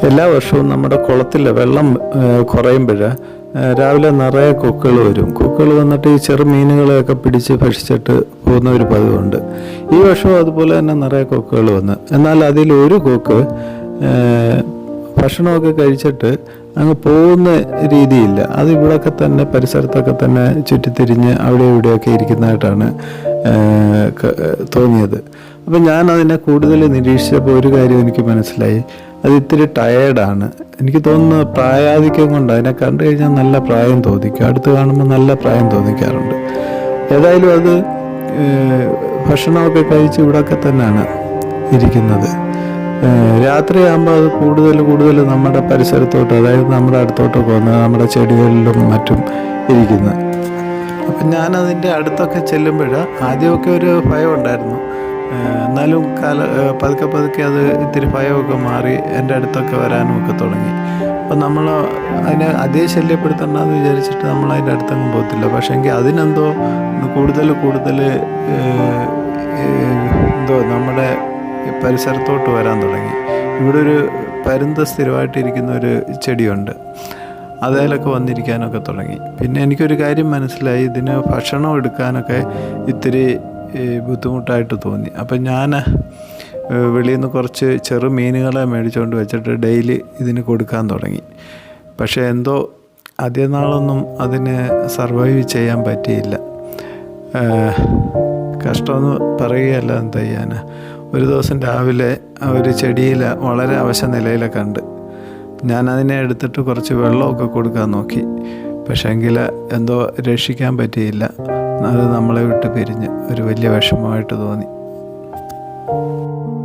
എല്ലാ വർഷവും നമ്മുടെ കുളത്തിൽ വെള്ളം കുറയുമ്പോൾ രാവിലെ നിറയെ കൊക്കുകൾ വരും. കൊക്കുകൾ വന്നിട്ട് ഈ ചെറു മീനുകളെയൊക്കെ പിടിച്ച് ഭക്ഷിച്ചിട്ട് പോകുന്ന ഒരു പതിവുണ്ട്. ഈ വർഷവും അതുപോലെ തന്നെ നിറയെ കൊക്കുകൾ വന്ന്. എന്നാൽ അതിലൊരു കൊക്ക് ഭക്ഷണമൊക്കെ കഴിച്ചിട്ട് അങ്ങ് പോകുന്ന രീതിയില്ല. അത് ഇവിടെയൊക്കെ തന്നെ പരിസരത്തൊക്കെ തന്നെ ചുറ്റിത്തിരിഞ്ഞ് അവിടെ ഇവിടെയൊക്കെ ഇരിക്കുന്നതായിട്ടാണ് തോന്നിയത്. അപ്പം ഞാൻ അതിനെ കൂടുതൽ നിരീക്ഷിച്ചപ്പോൾ ഒരു കാര്യം എനിക്ക് മനസ്സിലായി. അത് ഇത്തിരി ടയേർഡാണ്. എനിക്ക് തോന്നുന്നു പ്രായാധിക്യം കൊണ്ട്. അതിനെ കണ്ടു കഴിഞ്ഞാൽ നല്ല പ്രായം തോന്നിക്കും, അടുത്ത് കാണുമ്പോൾ നല്ല പ്രായം തോന്നിക്കാറുണ്ട്. ഏതായാലും അത് ഭക്ഷണമൊക്കെ കഴിച്ച് ഇവിടെയൊക്കെ തന്നെയാണ് ഇരിക്കുന്നത്. രാത്രിയാകുമ്പോൾ അത് കൂടുതൽ നമ്മുടെ പരിസരത്തോട്ട്, അതായത് നമ്മുടെ അടുത്തോട്ടൊക്കെ വന്ന് നമ്മുടെ ചെടികളിലും മറ്റും ഇരിക്കുന്നത്. അപ്പം ഞാനതിൻ്റെ അടുത്തൊക്കെ ചെല്ലുമ്പോൾ ആദ്യമൊക്കെ ഒരു ഭയം ഉണ്ടായിരുന്നു. എന്നാലും പതുക്കെ അത് ഇത്തിരി ഭയമൊക്കെ മാറി എൻ്റെ അടുത്തൊക്കെ വരാനും ഒക്കെ തുടങ്ങി. അപ്പം നമ്മൾ അതിനെ അതേ ശല്യപ്പെടുത്തണ്ടെന്ന് വിചാരിച്ചിട്ട് നമ്മൾ അതിൻ്റെ അടുത്തൊന്നും പോകത്തില്ല. പക്ഷേ എങ്കിൽ അതിനെന്തോ കൂടുതൽ എന്തോ നമ്മുടെ പരിസരത്തോട്ട് വരാൻ തുടങ്ങി. ഇവിടെ ഒരു പരുന്ത് സ്ഥിരമായിട്ടിരിക്കുന്ന ഒരു ചെടിയുണ്ട്, അതിലൊക്കെ വന്നിരിക്കാനൊക്കെ തുടങ്ങി. പിന്നെ എനിക്കൊരു കാര്യം മനസ്സിലായി, ഇതിന് ഭക്ഷണം എടുക്കാനൊക്കെ ഇത്തിരി ബുദ്ധിമുട്ടായിട്ട് തോന്നി. അപ്പം ഞാൻ വെളിയിൽ നിന്ന് കുറച്ച് ചെറു മീനുകളെ മേടിച്ചുകൊണ്ട് വെച്ചിട്ട് ഡെയിലി ഇതിന് കൊടുക്കാൻ തുടങ്ങി. പക്ഷേ എന്തോ ആദ്യ നാളൊന്നും അതിന് സർവൈവ് ചെയ്യാൻ പറ്റിയില്ല. കഷ്ടമെന്ന് പറയുകയല്ല, എന്താ ചെയ്യാൻ. ഒരു ദിവസം രാവിലെ ഒരു ചെടിയിൽ വളരെ അവശ നിലയിലൊക്കെ കണ്ട് ഞാനതിനെ എടുത്തിട്ട് കുറച്ച് വെള്ളമൊക്കെ കൊടുക്കാൻ നോക്കി. പക്ഷേ എങ്കിൽ എന്തോ രക്ഷിക്കാൻ പറ്റിയില്ല. അത് നമ്മളെ വിട്ട് പിരിഞ്ഞ് ഒരു വലിയ വിഷമമായിട്ട് തോന്നി.